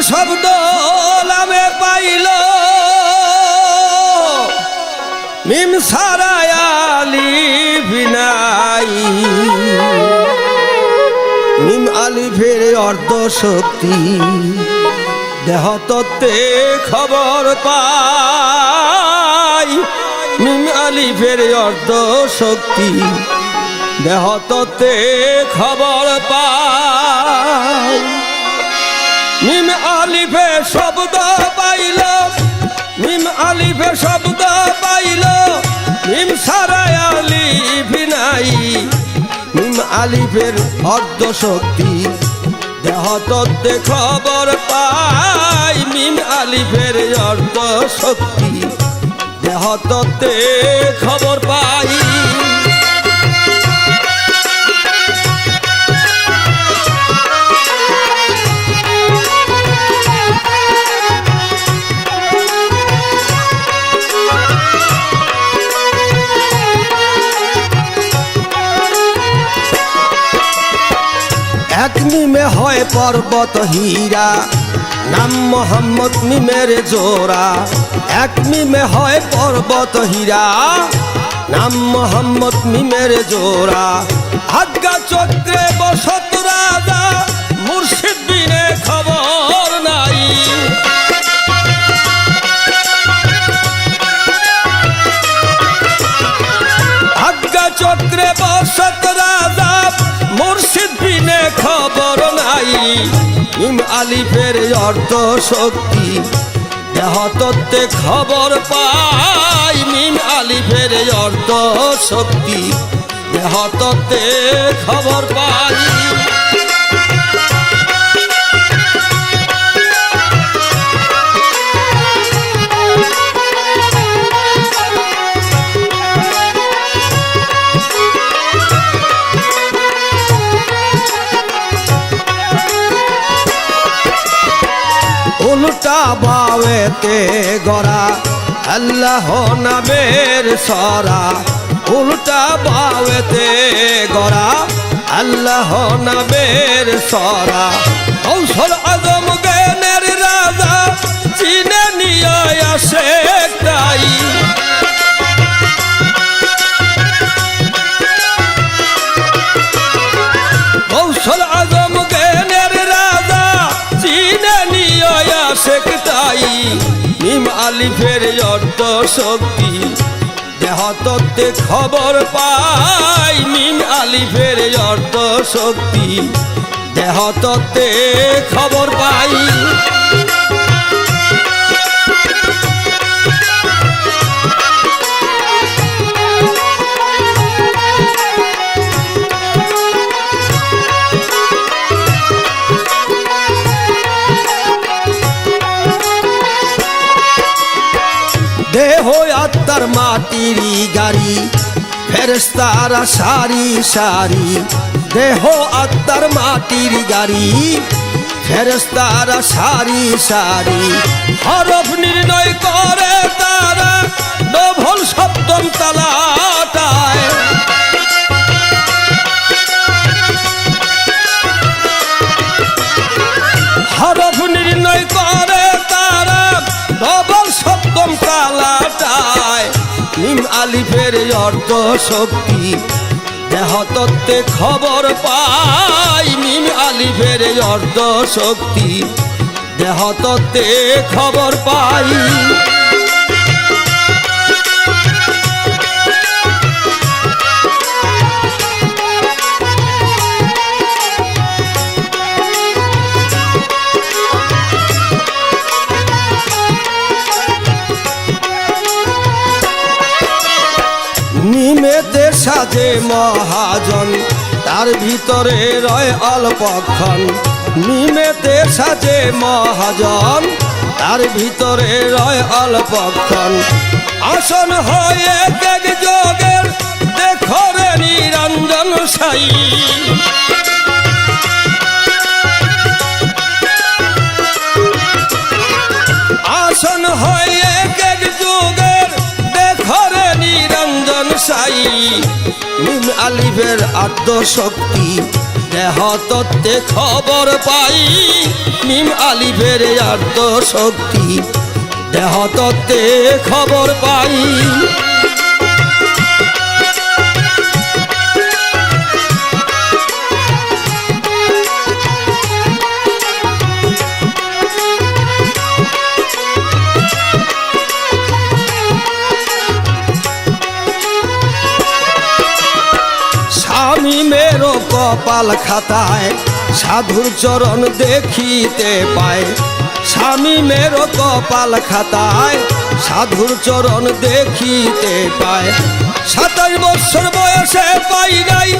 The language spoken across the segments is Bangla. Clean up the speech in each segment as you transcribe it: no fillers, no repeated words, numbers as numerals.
শব্দ নামে পাইল মিম সারায় আলিফ নাই। মিম আলিফের অর্ধ শক্তি দেহ তত্ত্বে খবর পাই। মিম আলিফের অর্ধ শক্তি দেহ তত্ত্বে খবর পাই। মিম আলিফে শব্দ পাইল, মিম আলিফে শব্দ পাইল মিম সারায় আলিফ নাই। মিম আলিফের অর্ধ শক্তি দেহ তত্ত্বে খবর পাই। মিম আলিফের অর্ধ শক্তি দেহ তত্ত্বে খবর পাই। এক মিমে হয় পর্বত হীরা, নাম মোহাম্মদ মিমের জোড়া। এক মিমে হয় পর্বত হীরা, নাম মোহাম্মদ মিমের জোড়া। আজ্ঞা চক্রে বসত রাজা, মুর্শিদ বিনে খবর নাই। আজ্ঞা চক্রে বসত রাজা, মুর্শিদ বিনে খবর নাই। মিম আলিফের অর্ধ শক্তি দেহ তত্ত্বে খবর পাই। মিম আলিফের অর্ধ শক্তি দেহ তত্ত্বে খবর পাই। উল্টা বাওয়েতে গড়া আল্লাহ নামের সরা। উল্টা বাওয়েতে গড়া আল্লাহ নামের সরা। কৌশল আজম জ্ঞানের রাজা, চিনে নিয়ে আসে তাই। কৌশল আজম জ্ঞানের রাজা, চিনে নিয়ে আসে তাই। মিম আলিফের অর্ধ শক্তি দেহ তত্ত্বে খবর পাই। মিম আলিফের অর্ধ শক্তি দেহ তত্ত্বে খবর পাই। দেহ আত্মার মাটির গাড়ি, ফেরেশতারা সারি সারি। দেহ আত্মার মাটির গাড়ি, ফেরেশতারা সারি সারি। হরফ নির্ণয় করে তারা ডবল সপ্তম তালাটায়। হরফ নির্ণয় করে তারা ডবল সপ্তম তালাটায়। মিম আলিফের অর্ধ শক্তি দেহ তত্ত্বে খবর পাই। মিম আলিফের অর্ধ শক্তি দেহ তত্ত্বে খবর পাই। নিমেতে সাজে মহাজন, তার ভিতরে রয় অল্পক্ষণ। নিমেতে সাজে মহাজন, তার ভিতরে রয় অল্পক্ষণ। আসন হয়ে এক যোগের দেখো রে নিরঞ্জন সাই। আসন হয়ে এক যোগের দেখো রে নিরঞ্জন সাই। মিম আলিফের আদ্য শক্তি দেহ তত্ত্বে খবর পাই। মিম আলিফের আর্ত শক্তি দেহ তত্ত্বে খবর পাই। স্বামী মেরো কপাল খাতায় সাধুর চরণ দেখিতে পায়। স্বামী মেরো কপাল খাতায় সাধুর চরণ দেখিতে পায়। 27 বছর বয়সে পাই নাই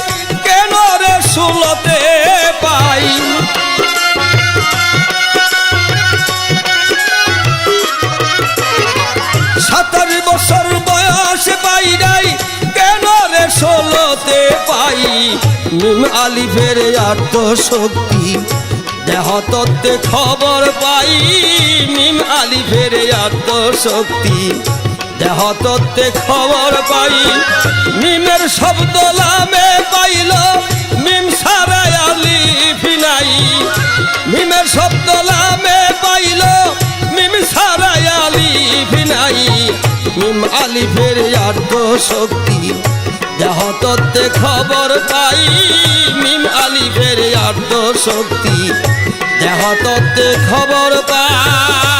কেন রে 16তে পাই। 27 বছর বয়সে পাই নাই কেন রে 16তে পাই। মিম আলিফের আর্ত শক্তি দেহ তত্ত্বে খবর পাই। মিম আলিফের আর্ত শক্তি দেহ তত্ত্বে খবর পাই। মিমের শব্দ লামে পাইল মিম সারাই আলিফ নাই। মিমের শব্দ লামে পাইল মিম সারাই আলিফ নাই। মিম আলিফের আর্ত শক্তি দেহ তত্ত্বে খবর পাই। মিম আলিফের আর্ত শক্তি দেহ তত্ত্বে খবর পাই।